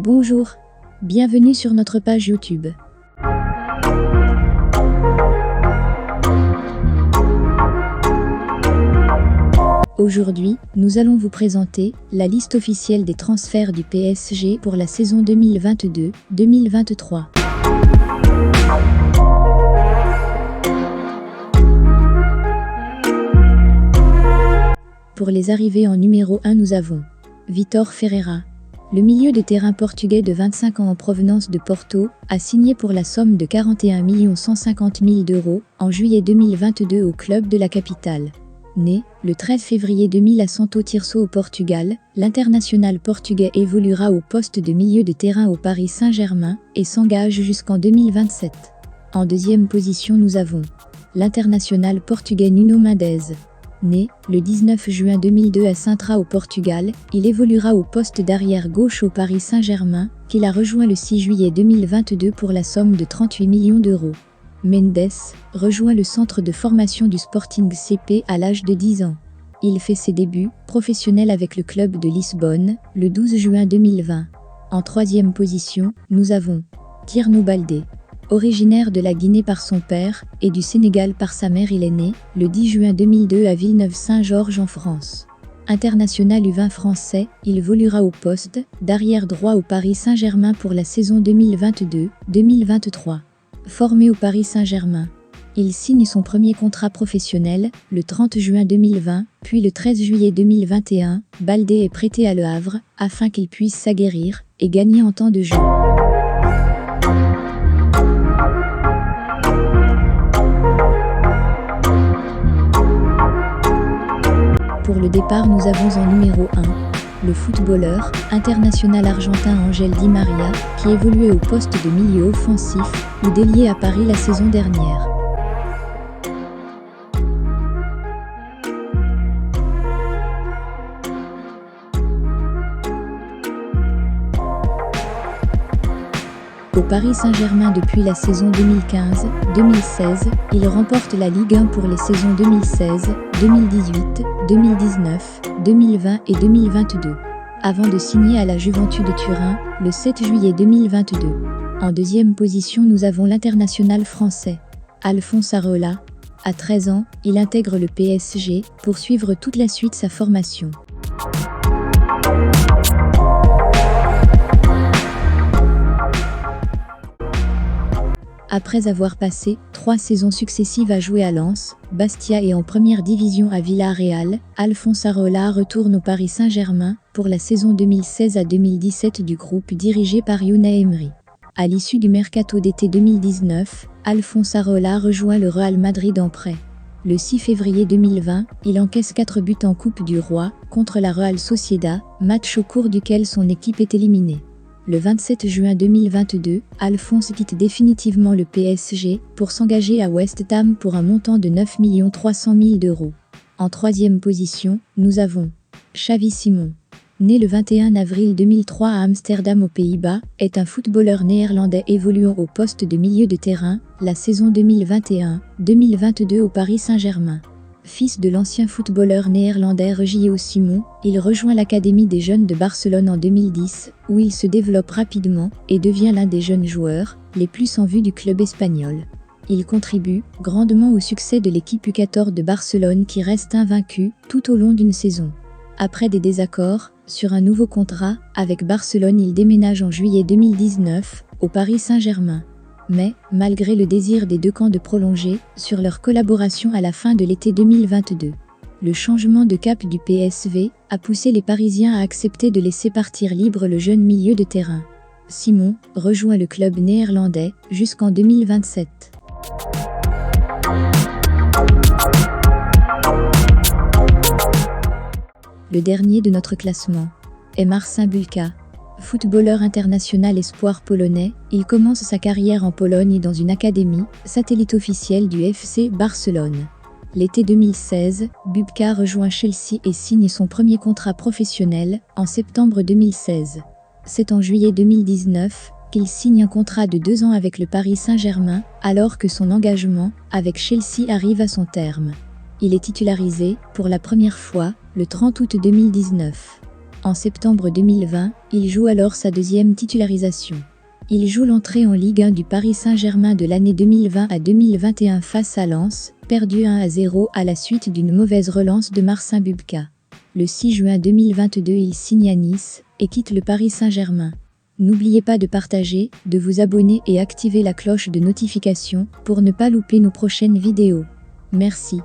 Bonjour, bienvenue sur notre page YouTube. Aujourd'hui, nous allons vous présenter la liste officielle des transferts du PSG pour la saison 2022-2023. Pour les arrivées en numéro 1, nous avons Vitor Ferreira. Le milieu de terrain portugais de 25 ans en provenance de Porto a signé pour la somme de 41 150 000 € en juillet 2022 au club de la capitale. Né le 13 février 2000 à Santo Tirso au Portugal, l'international portugais évoluera au poste de milieu de terrain au Paris Saint-Germain et s'engage jusqu'en 2027. En deuxième position, nous avons l'international portugais Nuno Mendes. Né le 19 juin 2002 à Sintra au Portugal, il évoluera au poste d'arrière gauche au Paris Saint-Germain, qu'il a rejoint le 6 juillet 2022 pour la somme de 38 millions €. Mendes rejoint le centre de formation du Sporting CP à l'âge de 10 ans. Il fait ses débuts professionnels avec le club de Lisbonne le 12 juin 2020. En troisième position, nous avons Tierno Baldé. Originaire de la Guinée par son père et du Sénégal par sa mère, il est né le 10 juin 2002 à Villeneuve-Saint-Georges en France. International U20 français, il évoluera au poste d'arrière droit au Paris Saint-Germain pour la saison 2022-2023. Formé au Paris Saint-Germain, il signe son premier contrat professionnel le 30 juin 2020, puis le 13 juillet 2021, Baldé est prêté à Le Havre afin qu'il puisse s'aguerrir et gagner en temps de jeu. Pour le départ, nous avons en numéro 1 le footballeur international argentin Ángel Di María, qui évoluait au poste de milieu offensif ou d'ailier à Paris la saison dernière. Au Paris Saint-Germain depuis la saison 2015-2016, il remporte la Ligue 1 pour les saisons 2016, 2018, 2019, 2020 et 2022, avant de signer à la Juventus de Turin le 7 juillet 2022. En deuxième position, nous avons l'international français Alphonse Areola. À 13 ans, il intègre le PSG pour suivre toute la suite sa formation. Après avoir passé 3 saisons successives à jouer à Lens, Bastia et en première division à Villarreal, Alphonse Areola retourne au Paris Saint-Germain pour la saison 2016 à 2017 du groupe dirigé par Unai Emery. À l'issue du mercato d'été 2019, Alphonse Areola rejoint le Real Madrid en prêt. Le 6 février 2020, il encaisse 4 buts en Coupe du Roi contre la Real Sociedad, match au cours duquel son équipe est éliminée. Le 27 juin 2022, Alphonse quitte définitivement le PSG pour s'engager à West Ham pour un montant de 9 300 000 €. En troisième position, nous avons Xavi Simons. Né le 21 avril 2003 à Amsterdam aux Pays-Bas, est un footballeur néerlandais évoluant au poste de milieu de terrain la saison 2021-2022 au Paris Saint-Germain. Fils de l'ancien footballeur néerlandais Regilio Simons, il rejoint l'Académie des jeunes de Barcelone en 2010, où il se développe rapidement et devient l'un des jeunes joueurs les plus en vue du club espagnol. Il contribue grandement au succès de l'équipe U14 de Barcelone qui reste invaincue tout au long d'une saison. Après des désaccords sur un nouveau contrat avec Barcelone, il déménage en juillet 2019 au Paris Saint-Germain. Mais, malgré le désir des deux camps de prolonger sur leur collaboration à la fin de l'été 2022, le changement de cap du PSV a poussé les Parisiens à accepter de laisser partir libre le jeune milieu de terrain. Simons rejoint le club néerlandais jusqu'en 2027. Le dernier de notre classement est Marcin Bulka. Footballeur international espoir polonais, il commence sa carrière en Pologne dans une académie, satellite officielle du FC Barcelone. L'été 2016, Bulka rejoint Chelsea et signe son premier contrat professionnel en septembre 2016. C'est en juillet 2019 qu'il signe un contrat de 2 ans avec le Paris Saint-Germain, alors que son engagement avec Chelsea arrive à son terme. Il est titularisé pour la première fois le 30 août 2019. En septembre 2020, il joue alors sa deuxième titularisation. Il joue l'entrée en Ligue 1 du Paris Saint-Germain de l'année 2020 à 2021 face à Lens, perdu 1-0 à la suite d'une mauvaise relance de Marcin Bubka. Le 6 juin 2022, il signe à Nice et quitte le Paris Saint-Germain. N'oubliez pas de partager, de vous abonner et activer la cloche de notification pour ne pas louper nos prochaines vidéos. Merci.